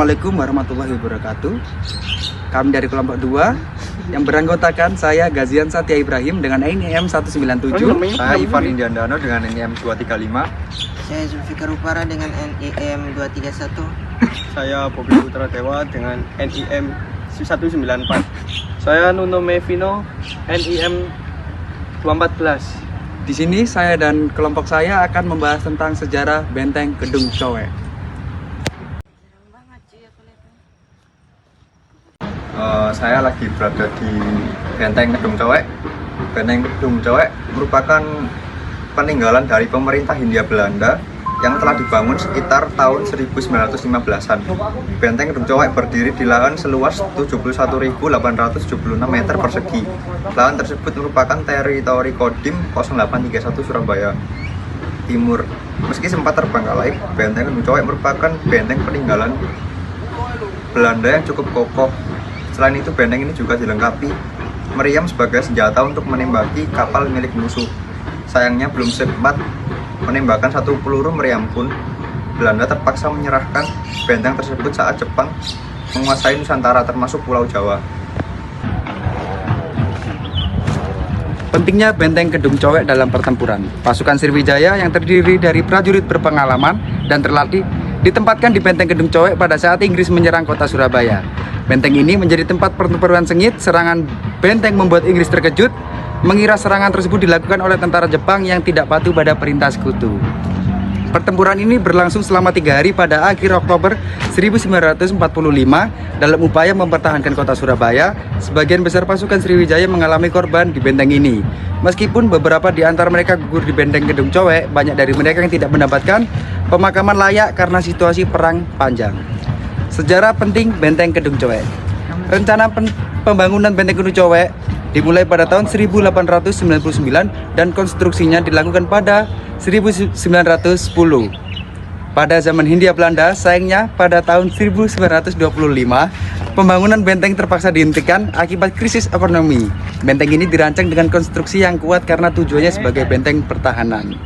Assalamualaikum warahmatullahi wabarakatuh. Kami dari kelompok 2 yang beranggotakan saya Gazian Satya Ibrahim dengan NIM 197. Saya Ivan Indiandano dengan NIM 235. Saya Zulfikar Upara dengan NIM 231. Saya Bobi Putra Dewa dengan NIM 194. Saya Nuno Mevino NIM 214. Di sini saya dan kelompok saya akan membahas tentang sejarah Benteng Kedung Cowek. Saya lagi berada di Benteng Kedung Cowek. Benteng Kedung Cowek merupakan peninggalan dari pemerintah Hindia Belanda yang telah dibangun sekitar tahun 1915-an. Benteng Kedung Cowek berdiri di lahan seluas 71.876 meter persegi. Lahan tersebut merupakan teritori Kodim 0831 Surabaya Timur. Meski sempat terbengkalai, Benteng Kedung Cowek merupakan benteng peninggalan Belanda yang cukup kokoh. Selain itu, benteng ini juga dilengkapi meriam sebagai senjata untuk menembaki kapal milik musuh. Sayangnya belum sempat menembakkan satu peluru meriam pun, Belanda terpaksa menyerahkan benteng tersebut saat Jepang menguasai Nusantara termasuk Pulau Jawa. Pentingnya Benteng Kedung Cowek dalam pertempuran. Pasukan Sriwijaya yang terdiri dari prajurit berpengalaman dan terlatih ditempatkan di Benteng Kedung Cowek pada saat Inggris menyerang kota Surabaya. Benteng ini menjadi tempat pertempuran sengit. Serangan benteng membuat Inggris terkejut, mengira serangan tersebut dilakukan oleh tentara Jepang yang tidak patuh pada perintah sekutu. Pertempuran ini berlangsung selama 3 hari pada akhir Oktober 1945 dalam upaya mempertahankan kota Surabaya. Sebagian besar pasukan Sriwijaya mengalami korban di benteng ini. Meskipun beberapa di antara mereka gugur di Benteng Kedung Cowek, banyak dari mereka yang tidak mendapatkan pemakaman layak karena situasi perang panjang. Sejarah penting Benteng Kedung Cowek. Rencana pembangunan Benteng Kedung Cowek dimulai pada tahun 1899 dan konstruksinya dilakukan pada 1910. Pada zaman Hindia Belanda, sayangnya pada tahun 1925 pembangunan benteng terpaksa dihentikan akibat krisis ekonomi. Benteng ini dirancang dengan konstruksi yang kuat karena tujuannya sebagai benteng pertahanan.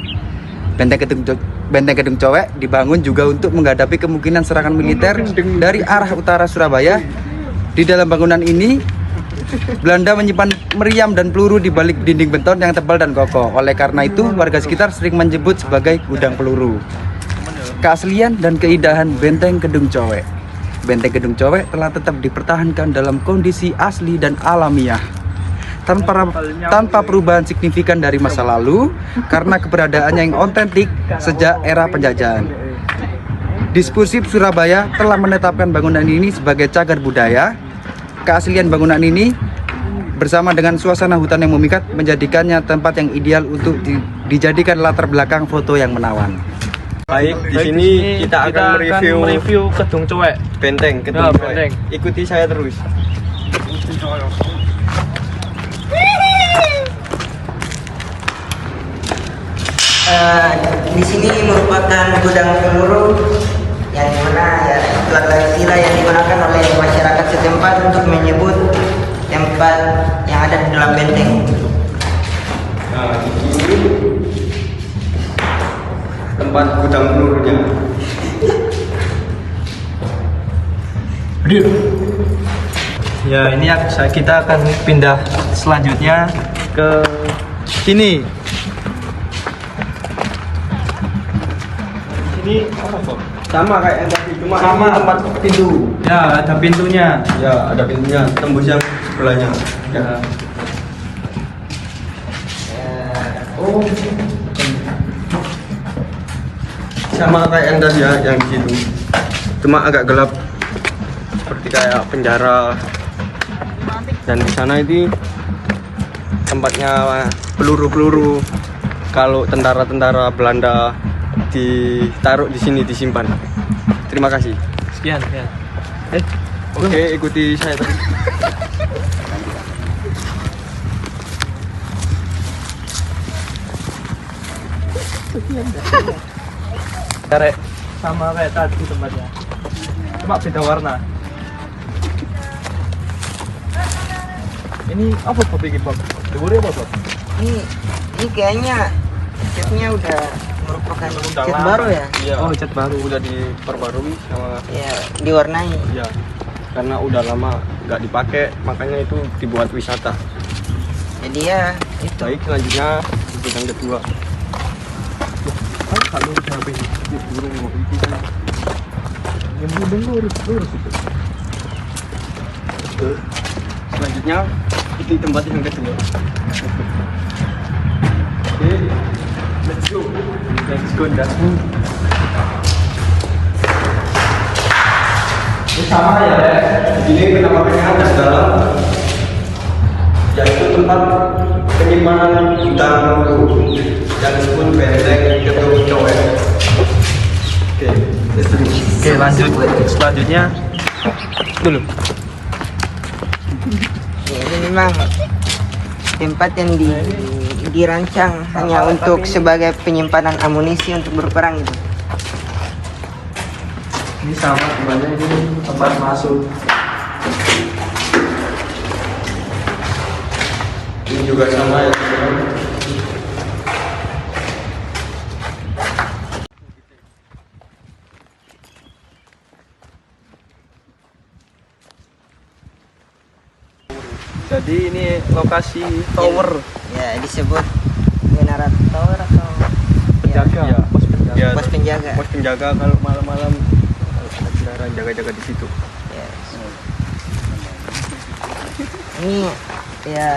Benteng Kedung Cowek dibangun juga untuk menghadapi kemungkinan serangan militer dari arah utara Surabaya. Di dalam bangunan ini, Belanda menyimpan meriam dan peluru di balik dinding beton yang tebal dan kokoh. Oleh karena itu, warga sekitar sering menyebut sebagai gudang peluru. Keaslian dan keindahan Benteng Kedung Cowek. Benteng Kedung Cowek telah tetap dipertahankan dalam kondisi asli dan alamiah, tanpa perubahan signifikan dari masa lalu, karena keberadaannya yang otentik sejak era penjajahan. Dispursif Surabaya telah menetapkan bangunan ini sebagai cagar budaya. Keaslian bangunan ini bersama dengan suasana hutan yang memikat menjadikannya tempat yang ideal untuk dijadikan latar belakang foto yang menawan. Baik, di sini kita akan mereview Kedung Cowek. Benteng Kedung Cowek. Benteng. Ikuti saya terus. Di sini merupakan gudang peluru yang dimana ya itulah istilah yang digunakan oleh masyarakat setempat untuk menyebut tempat yang ada di dalam benteng. Nah, di sini tempat gudang pelurunya. Ya, ini kita akan pindah selanjutnya ke sini. Ini apa, Bob? Sama kayak yang tadi, cuma Sama. ini tempat pintu. Ya, ada pintunya. Ya, ada pintunya, tembus yang sebelahnya. Ya. Oh, Sama kayak yang tadi ya, yang di situ. Cuma agak gelap. Seperti kayak penjara. Dan di sana itu tempatnya peluru-peluru. Kalau tentara-tentara Belanda ditaruh di sini, disimpan. Terima kasih. Sekian. Oke, ikuti saya terus. Karek sama kayak tadi tempatnya. Cuma beda warna. Ini apa Bob ini, Bob? Dure apa, Bob? ini kayaknya catnya udah merupakan Udah cat lama. baru ya? Iya. Oh, cat baru udah diperbarui sama Ya, diwarnai. ya. Karena udah lama nggak dipakai, makanya itu dibuat wisata. Jadi ya itu. Baik, selanjutnya bidang kedua. Kalau sampai burung itu kan yang burung lurus itu. Selanjutnya itu tempat yang kedua. Oke, let's go. Let's go, Dasmu. Ini sama ya, ini penampakannya ada dalam, yaitu tempat penyimpanan gudang yang disebut benteng Ketung Coek. Oke, oke, lanjut. Selanjutnya dulu. Ya, ini memang tempat yang dirancang hanya untuk sebagai penyimpanan amunisi untuk berperang gitu. Ini sama sebenarnya ini tempat masuk. Ini juga sama ya. Jadi ini lokasi tower Ya, disebut menara tower atau penjaga, Ya. pos penjaga. Ya, pos penjaga. pos penjaga kalau malam-malam ada kendaraan jaga-jaga di situ. Ya. Ini ya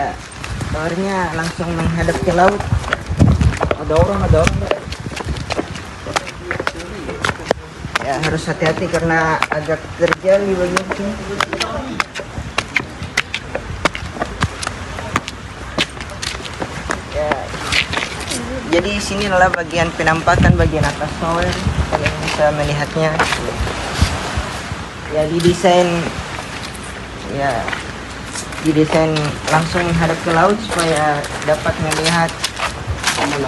towernya langsung menghadap ke laut. Ada orang. Ya harus hati-hati karena agak terjal di bagian sini. Ya, jadi sini adalah bagian penampakan bagian atas tower. Kalian bisa melihatnya. Ya didesain langsung menghadap ke laut supaya dapat melihat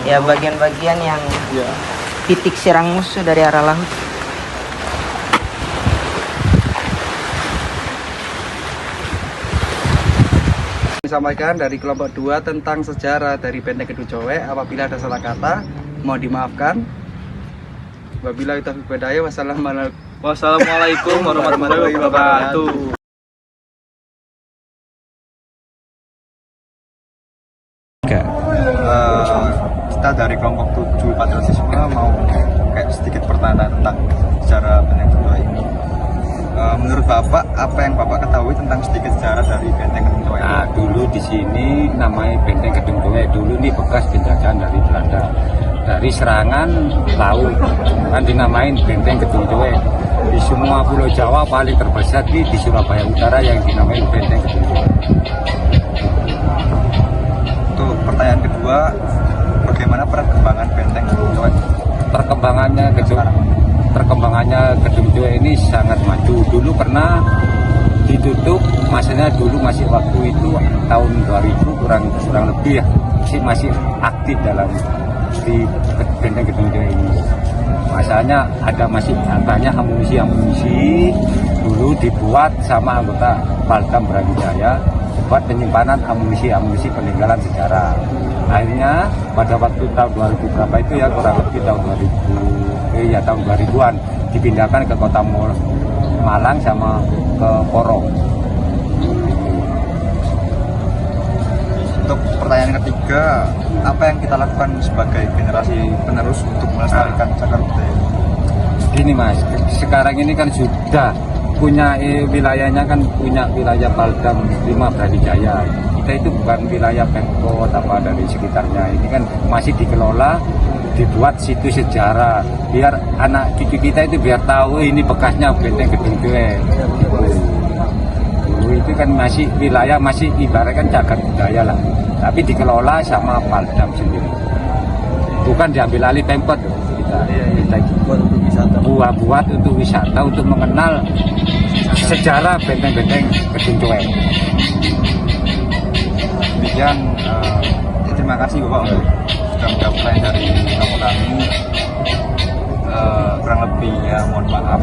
ya bagian-bagian yang Ya. titik serang musuh dari arah laut. Disampaikan dari kelompok 2 tentang sejarah dari Benteng Ketung Coek. Apabila ada salah kata, mohon dimaafkan. Wabillahi taufiq wal hidayah. Wassalamualaikum warahmatullahi wabarakatuh. Kita dari kelompok 7 patriotisme mau kayak sedikit pertanyaan tentang sejarah Benteng Ketung Coek ini. Menurut Bapak, apa yang Bapak ketahui tentang sedikit sejarah dari Benteng Ketung Coek? Nah, dulu di sini namanya Benteng Ketung Coek. Dulu ini bekas penjajahan dari Belanda. Dari serangan laut kan dinamain Benteng Ketung Coek. Di semua pulau Jawa paling terbesar di Surabaya Utara yang dinamain Benteng Ketung Coek. Untuk pertanyaan kedua, bagaimana perkembangan Benteng Ketung Coek? Perkembangannya Ketung Coek ini sangat maju. Dulu pernah ditutup, masanya dulu masih waktu itu tahun 2000 kurang lebih ya, masih aktif dalam di Benteng Ketung Coek ini. Masanya ada masih katanya amunisi dulu dibuat sama anggota Paldam Brawijaya buat penyimpanan amunisi peninggalan sejarah. Akhirnya pada waktu tahun 2000 berapa itu ya, kurang lebih tahun 2000-an dipindahkan ke kota Malang sama ke Porong. Untuk pertanyaan ketiga, apa yang kita lakukan sebagai generasi penerus untuk melestarikan cagar budaya? Gini Mas, sekarang ini kan sudah punya wilayahnya, kan punya wilayah Paldam 5 Brawijaya. Kita itu bukan wilayah Pemkot apa dari sekitarnya. Ini kan masih dikelola, dibuat situ sejarah biar anak cucu kita itu biar tahu ini bekasnya Benteng Ketung Coek. Dulu itu kan masih wilayah, masih ibaratkan cagar budaya lah, tapi dikelola sama Paldam sendiri, bukan diambil alih Pemkot. Kita buat untuk wisata, buat untuk wisata, untuk mengenal sejarah benteng-benteng Ketung Coek. Demikian, terima kasih Bapak untuk sudah menjawab pertanyaan dari kelompok kami. Kurang lebihnya mohon maaf.